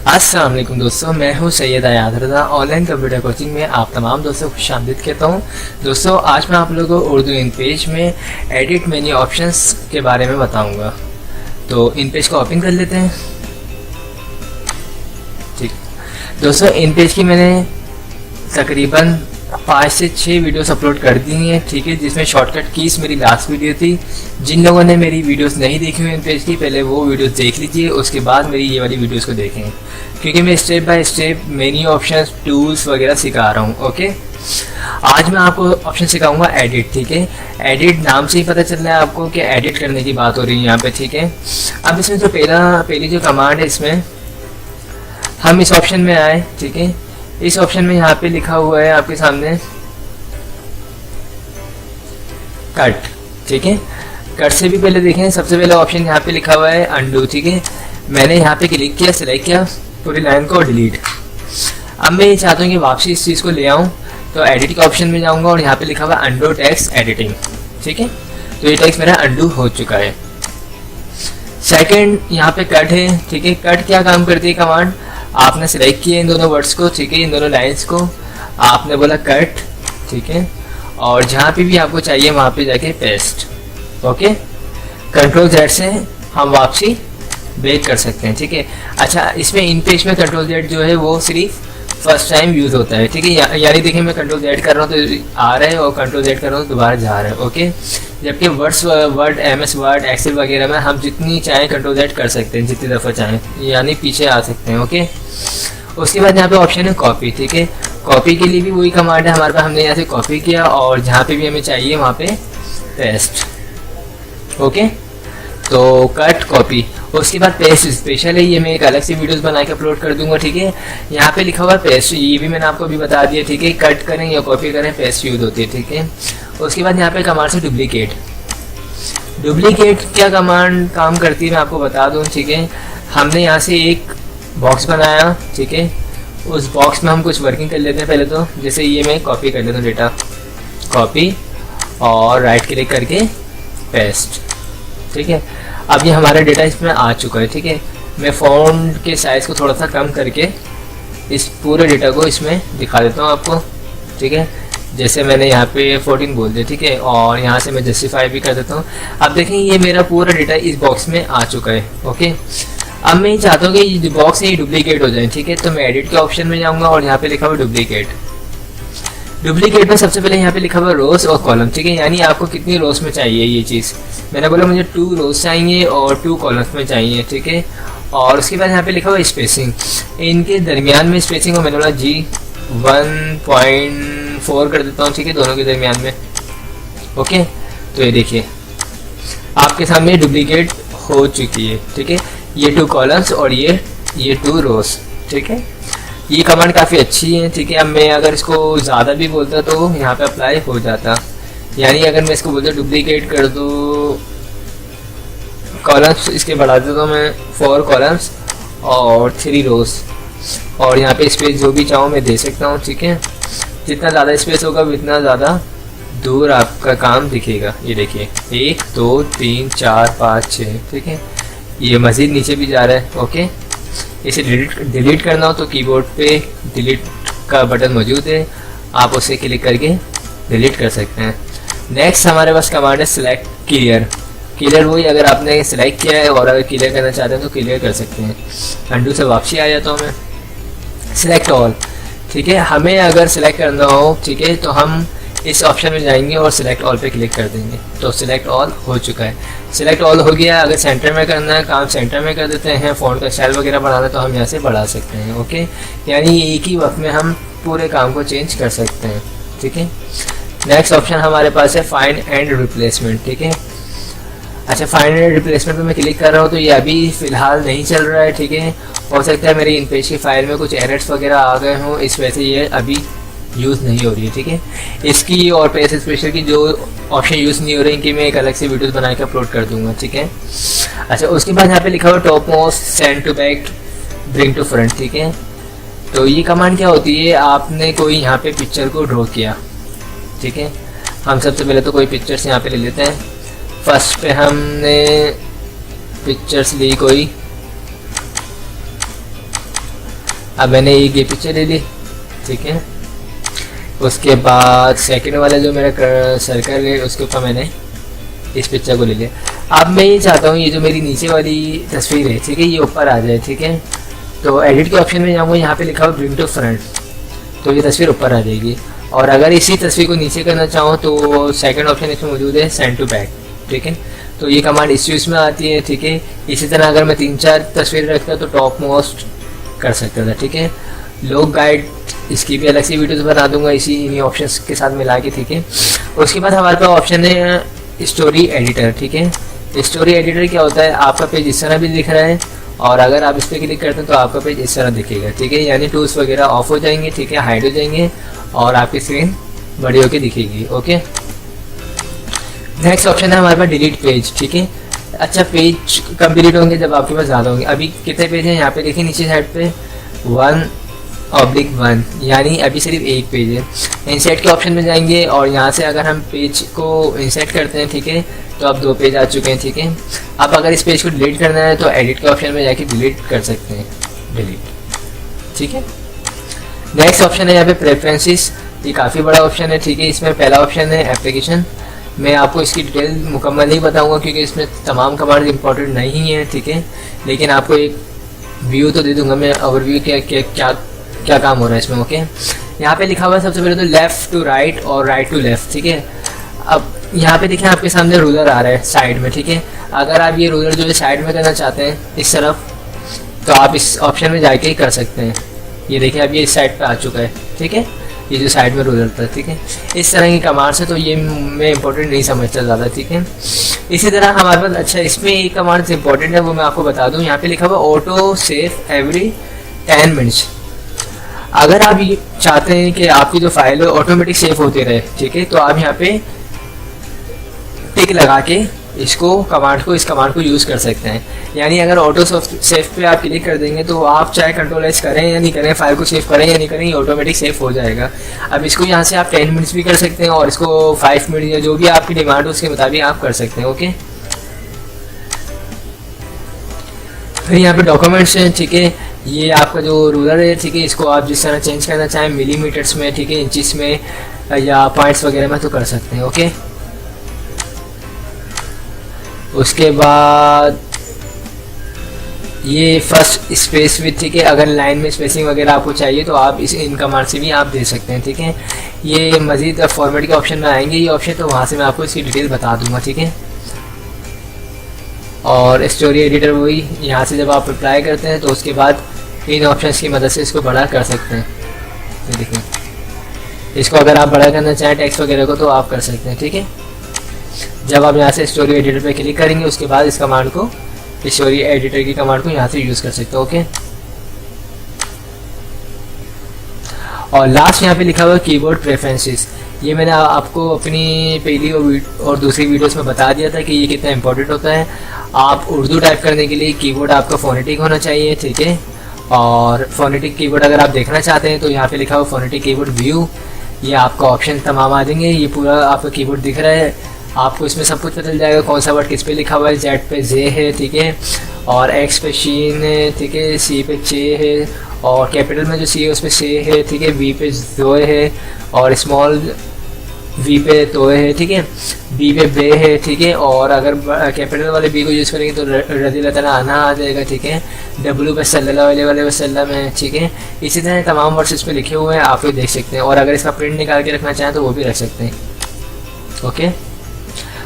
अस्सलाम वालेकुम दोस्तों, मैं हूं सैयद आयाद रज़ा। ऑनलाइन कंप्यूटर कोचिंग में आप तमाम दोस्तों को खुशामदीद कहता हूं। दोस्तों, आज मैं आप लोगों को उर्दू इन पेज में एडिट मेन्यू ऑप्शंस के बारे में बताऊंगा। तो इन पेज को ओपन कर लेते हैं। ठीक दोस्तों, इन पेज की मैंने तकरीबन 5 से 6 वीडियोस अपलोड कर दी हैं, ठीक है, जिसमें शॉर्टकट कीज मेरी लास्ट वीडियो थी। जिन लोगों ने मेरी वीडियोस नहीं देखी हुई इन पेज की, पहले वो वीडियोस देख लीजिए, उसके बाद मेरी ये वाली वीडियोस को देखें, क्योंकि मैं step by step menu options tools वगैरह सिखा रहा हूँ। ओके, आज मैं आपको ऑप्शन सिखाऊंगा एडिट। ठीक है, एडिट नाम से ही पता चल रहा है आपको कि एडिट करने की बात हो रही है यहाँ पे। ठीक है, अब इसमें जो पहली जो कमांड है, इसमें हम इस ऑप्शन में आए। ठीक है, इस ऑप्शन में यहाँ पे लिखा हुआ है आपके सामने कट। ठीक है, कट से भी पहले देखें, सबसे पहले ऑप्शन यहाँ पे लिखा हुआ है अंडू। ठीक है, मैंने यहाँ पे क्लिक किया, सिलेक्ट किया पूरी लाइन को, डिलीट। अब मैं ये चाहता हूँ कि वापसी इस चीज़ को ले आऊँ, तो एडिट के ऑप्शन में जाऊँगा और यहाँ पे लिखा हुआ है अंडू टेक्स्ट एडिटिंग। ठीक है, तो ये टेक्स्ट मेरा अंडू हो चुका है। सेकेंड यहाँ पे कट है। ठीक है, कट क्या काम करती है कमांड, आपने सिलेक्ट किया इन दोनों वर्ड्स को, ठीक है, इन दोनों लाइंस को, आपने बोला कट। ठीक है, और जहाँ पे भी आपको चाहिए वहाँ पे जाके पेस्ट। ओके, कंट्रोल जेड से हम वापसी बैक कर सकते हैं। ठीक है, अच्छा, इसमें इन पेज में कंट्रोल जेड जो है वो सिर्फ फर्स्ट टाइम यूज़ होता है। ठीक है, यानी देखिए मैं कंट्रोल जेड कर रहा हूँ तो आ रहा है, और कंट्रोल जेड कर रहा हूँ तो दोबारा जा रहा है। ओके, जबकि वर्ड MS वर्ड एक्सेल वगैरह में हम जितनी चाहें कंट्रोल जेड कर सकते हैं, जितनी दफ़ा चाहें, यानी पीछे आ सकते हैं। ओके, उसके बाद यहाँ पे ऑप्शन है कॉपी। ठीक है, कॉपी के लिए भी वही कमांड है हमारे पास, हमने यहाँ से कॉपी किया और जहाँ पे भी हमें चाहिए वहाँ पे पेस्ट। ओके, तो कट कॉपी। उसके बाद पेस्ट स्पेशल है, ये मैं एक अलग से वीडियोस बना के अपलोड कर दूंगा। ठीक है, यहाँ पे लिखा हुआ है पेस्ट, ये भी मैंने आपको अभी बता दिया। ठीक है, कट करें या कॉपी करें, पेस्ट यूज होती है। ठीक है, उसके बाद यहाँ पे कमांड से डुप्लीकेट। डुप्लीकेट क्या कमांड काम करती है मैं आपको बता दूँ। ठीक है, हमने यहाँ से एक बॉक्स बनाया। ठीक है, उस बॉक्स में हम कुछ वर्किंग कर लेते हैं पहले तो, जैसे ये मैं कॉपी कर लेता हूँ डेटा, कॉपी और राइट क्लिक करके पेस्ट। ठीक है, अब ये हमारा डेटा इसमें आ चुका है। ठीक है, मैं फ़ॉन्ट के साइज़ को थोड़ा सा कम करके इस पूरे डेटा को इसमें दिखा देता हूँ आपको। ठीक है, जैसे मैंने यहाँ पे 14 बोल दिया। ठीक है, और यहाँ से मैं जस्टिफाई भी कर देता हूँ। अब देखें, ये मेरा पूरा डेटा इस बॉक्स में आ चुका है। ओके, अब मैं चाहता हूँ कि ये बॉक्स है ये डुप्लीकेट हो जाए। ठीक है, तो मैं एडिट के ऑप्शन में जाऊँगा और यहाँ पे लिखा हुआ डुप्लीकेट। डुप्लीकेट में सबसे पहले यहाँ पे लिखा हुआ रोज और कॉलम। ठीक है, यानी आपको कितनी रोज में चाहिए ये चीज़। मैंने बोला मुझे 2 रोज चाहिए और 2 कॉलम्स में चाहिए। ठीक है, और उसके बाद यहाँ पे लिखा हुआ स्पेसिंग, इनके दरमियान में स्पेसिंग को मैंने बोला जी 1.4 कर देता हूँ। ठीक है, दोनों के दरमियान में। ओके, तो ये देखिए आपके सामने डुप्लीकेट हो चुकी है। ठीक है, ये 2 कॉलम्स और ये 2 रोज। ठीक है, ये कमांड काफ़ी अच्छी है। ठीक है, अब मैं अगर इसको ज़्यादा भी बोलता तो यहाँ पे अप्लाई हो जाता, यानी अगर मैं इसको बोलता डुप्लीकेट कर दूँ, कॉलम्स इसके बढ़ा देता हूँ मैं 4 कॉलम्स और 3 रोज, और यहाँ पे स्पेस जो भी चाहूँ मैं दे सकता हूँ। ठीक है, जितना ज़्यादा स्पेस होगा उतना ज़्यादा दूर आपका काम दिखेगा। ये देखिए 1 2 3 4 5 6। ठीक है, ये मज़ीद नीचे भी जा रहा है। ओके, इसे डिलीट करना हो तो कीबोर्ड पे डिलीट का बटन मौजूद है, आप उसे क्लिक करके डिलीट कर सकते हैं। नेक्स्ट हमारे पास कमांड है सिलेक्ट क्लियर। क्लियर वही, अगर आपने सिलेक्ट किया है और अगर क्लियर करना चाहते हैं तो क्लियर कर सकते हैं। अंडू से वापसी आ जाता हूँ मैं। Select all. ठीक है, हमें अगर सिलेक्ट करना हो, ठीक है, तो हम इस ऑप्शन में जाएंगे और सिलेक्ट ऑल पे क्लिक कर देंगे, तो सिलेक्ट ऑल हो चुका है। सिलेक्ट ऑल हो गया। अगर सेंटर में करना है काम, सेंटर में कर देते हैं। फ़ॉन्ट का स्टाइल वगैरह बढ़ाना है तो हम यहाँ से बढ़ा सकते हैं। ओके, यानी एक ही वक्त में हम पूरे काम को चेंज कर सकते हैं। ठीक है, नेक्स्ट ऑप्शन हमारे पास है फाइंड एंड रिप्लेसमेंट। ठीक है, अच्छा, फाइंड एंड रिप्लेसमेंट पे मैं क्लिक कर रहा हूँ तो ये अभी फ़िलहाल नहीं चल रहा है। ठीक है, हो सकता है मेरी इन पेज की फाइल में कुछ एरर्स वगैरह आ गए हों, इस वजह से ये अभी यूज़ नहीं हो रही है। ठीक है, इसकी और पेज स्पेशल की जो ऑप्शन यूज़ नहीं हो रही, इनकी मैं एक अलग से वीडियोस बना के अपलोड कर दूंगा। ठीक है, अच्छा, उसके बाद यहाँ पे लिखा हुआ top most, send to back, bring to front. ठीक है, तो ये कमांड क्या होती है, आपने कोई यहाँ पे पिक्चर को ड्रॉ किया। ठीक है, हम सबसे पहले तो कोई पिक्चर्स यहाँ पे ले लेते हैं। फर्स्ट पे हमने पिक्चर्स ली कोई अब मैंने ये पिक्चर ले ली, ठीक है। उसके बाद सेकंड वाला जो मेरा सर्कल है उसके ऊपर मैंने इस पिक्चर को ले लिया। अब मैं ये चाहता हूँ ये जो मेरी नीचे वाली तस्वीर है, ठीक है, ये ऊपर आ जाए, ठीक है। तो एडिट के ऑप्शन में जाऊँगा, यहाँ पे लिखा हुआ ब्रिंग टू फ्रंट, तो ये तस्वीर ऊपर आ जाएगी। और अगर इसी तस्वीर को नीचे करना चाहूँ तो सेकंड ऑप्शन इसमें मौजूद है सेंड टू बैक, ठीक है। तो ये कमांड इस यूज़ में आती है, ठीक है। इसी तरह अगर मैं 3-4 तस्वीरें रखता तो टॉप मोस्ट कर सकता था, ठीक है। लोग गाइड इसकी भी अलग सी वीडियोस बना दूंगा इसी इन्हीं ऑप्शंस के साथ मिला के, ठीक है। उसके बाद हमारे पास ऑप्शन है स्टोरी एडिटर, ठीक है। स्टोरी एडिटर क्या होता है, आपका पेज इस तरह भी दिख रहा है और अगर आप इस पर क्लिक करते हैं तो आपका पेज इस तरह दिखेगा, ठीक है। यानी टूल्स वगैरह ऑफ हो जाएंगे, ठीक है, हाइड हो जाएंगे और आपकी स्क्रीन बड़ी होकर दिखेगी, ओके। नेक्स्ट ऑप्शन है हमारे पास डिलीट पेज, ठीक है। अच्छा, पेज कब डिलीट होंगे, जब आपके पास ज़्यादा होंगे। अभी कितने पेज हैं, यहाँ पे देखिए नीचे साइड पे 1/1, यानी अभी सिर्फ एक पेज है। इंसर्ट के ऑप्शन में जाएंगे और यहाँ से अगर हम पेज को इंसर्ट करते हैं, ठीक है, तो अब 2 पेज आ चुके हैं, ठीक है। अब अगर इस पेज को डिलीट करना है तो एडिट के ऑप्शन में जाके डिलीट कर सकते हैं, डिलीट, ठीक है। नेक्स्ट ऑप्शन है यहाँ पे प्रेफरेंसेस, ये काफ़ी बड़ा ऑप्शन है, ठीक है। इसमें पहला ऑप्शन है एप्लीकेशन। मैं आपको इसकी डिटेल मुकम्मल नहीं बताऊंगा क्योंकि इसमें तमाम कमांड इंपॉर्टेंट नहीं है, ठीक है, लेकिन आपको एक व्यू तो दे दूंगा मैं, ओवरव्यू क्या काम हो रहा है इसमें, ओके। यहाँ पे लिखा हुआ है सबसे पहले तो लेफ़्ट टू राइट और राइट टू लेफ़्ट, ठीक है। अब यहाँ पे देखिए आपके सामने रूलर आ रहा है साइड में, ठीक है। अगर आप ये रूलर जो है साइड में करना चाहते हैं इस तरफ, तो आप इस ऑप्शन में जाके ही कर सकते हैं। ये देखिए अब ये इस साइड पे आ चुका है, ठीक है, ये जो साइड में रूलर था, ठीक है। इस तरह की कमांड से तो ये मैं इंपॉर्टेंट नहीं समझता ज़्यादा, ठीक है। इसी तरह हमारे पास, अच्छा, इसमें एक कमांड इंपॉर्टेंट है वो मैं आपको बता दूं। यहाँ पे लिखा हुआ ऑटो सेव एवरी 10 मिनट्स। अगर आप ये चाहते हैं कि आपकी जो फाइल है ऑटोमेटिक सेव होती रहे, ठीक है, तो आप यहाँ पे टिक लगा के इस कमांड को यूज़ कर सकते हैं। यानी अगर ऑटो सेव पे आप क्लिक कर देंगे तो आप चाहे कंट्रोल-S करें या नहीं करें, फाइल को सेव करें या नहीं करें, ये ऑटोमेटिक सेव हो जाएगा। अब इसको यहाँ से आप 10 मिनट्स भी कर सकते हैं और इसको 5 मिनट या जो भी आपकी डिमांड हो उसके मुताबिक आप कर सकते हैं, ओके। फिर यहाँ पे डॉक्यूमेंट्स हैं, ठीक है। ये आपका जो रूलर है, ठीक है, इसको आप जिस तरह चेंज करना चाहें, मिलीमीटर्स में, ठीक है, इंचेस में या पॉइंट्स वगैरह में तो कर सकते हैं, ओके। उसके बाद ये फर्स्ट स्पेस विथ, ठीक है, अगर लाइन में स्पेसिंग वगैरह आपको चाहिए तो आप इस इन कमांड से भी आप दे सकते हैं, ठीक है। ये मज़ीद फॉर्मेट के ऑप्शन में आएंगे ये ऑप्शन, तो वहाँ से मैं आपको इसकी डिटेल बता दूंगा, ठीक है। और स्टोरी एडिटर वही, यहाँ से जब आप अप्लाई करते हैं तो उसके बाद इन ऑप्शंस की मदद से इसको बड़ा कर सकते हैं। ये देखिए, इसको अगर आप बड़ा करना चाहें टेक्स्ट वगैरह को तो आप कर सकते हैं, ठीक है। जब आप यहाँ से स्टोरी एडिटर पे क्लिक करेंगे उसके बाद इस कमांड को, स्टोरी एडिटर की कमांड को यहाँ से यूज़ कर सकते हो, ओके। और लास्ट यहाँ पे लिखा हुआ है कीबोर्ड प्रेफरेंसेस। ये मैंने आपको अपनी पहली और दूसरी वीडियोस में बता दिया था कि ये कितना इंपॉर्टेंट होता है। आप उर्दू टाइप करने के लिए कीबोर्ड आपका फोनेटिक होना चाहिए, ठीक है। और फोनेटिक कीबोर्ड अगर आप देखना चाहते हैं तो यहाँ पे लिखा हुआ फोनेटिक कीबोर्ड व्यू, ये आपका ऑप्शन तमाम आ जाएंगे। ये पूरा आपका कीबोर्ड दिख रहा है, आपको इसमें सब कुछ पता चल जाएगा कौन सा वर्ड किस पे लिखा हुआ है। जेड पे जे है, ठीक है, और एक्स पे शीन है, ठीक है, सी पे चे है, और कैपिटल में जो सी है उस पर से है, ठीक है, वी पे जोए है, और स्मॉल वी पे तोए है, ठीक है, बी पे बे है, ठीक है। और अगर कैपिटल वाले बी को यूज़ करेंगे तो रज़ी तना आना आ जाएगा, ठीक है। डब्ल्यू पे सल्लल्लाहु अलैहि वसल्लम है, ठीक है। इसी तरह तमाम वर्ड्स इस पर लिखे हुए हैं, आप ये देख सकते हैं। और अगर इसका प्रिंट निकाल के रखना चाहें तो वो भी रख सकते हैं, ओके।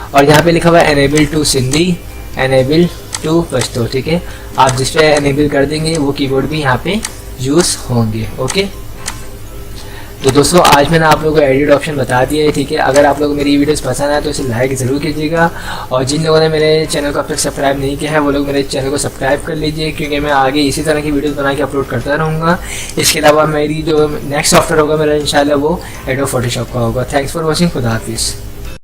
और यहाँ पे लिखा हुआ है enable to Sindhi, enable to Pashto, ठीक है। आप जिस पे एनेबल कर देंगे वो कीबोर्ड भी यहाँ पे यूज़ होंगे, ओके। तो दोस्तों आज मैंने आप लोगों को एडिट ऑप्शन बता दिया है, ठीक है। अगर आप लोगों को मेरी वीडियोस पसंद आए तो इसे लाइक ज़रूर कीजिएगा, और जिन लोगों ने मेरे चैनल को अब तक सब्सक्राइब नहीं किया है वो लोग मेरे चैनल को सब्सक्राइब कर लीजिए, क्योंकि मैं आगे इसी तरह की वीडियोस बना के अपलोड करता रहूँगा। इसके अलावा मेरी जो नेक्स्ट सॉफ्टवेयर होगा मेरा इंशाल्लाह वो एडोब फोटोशॉप का होगा। थैंक्स फॉर वॉचिंग, खुदा हाफिज़।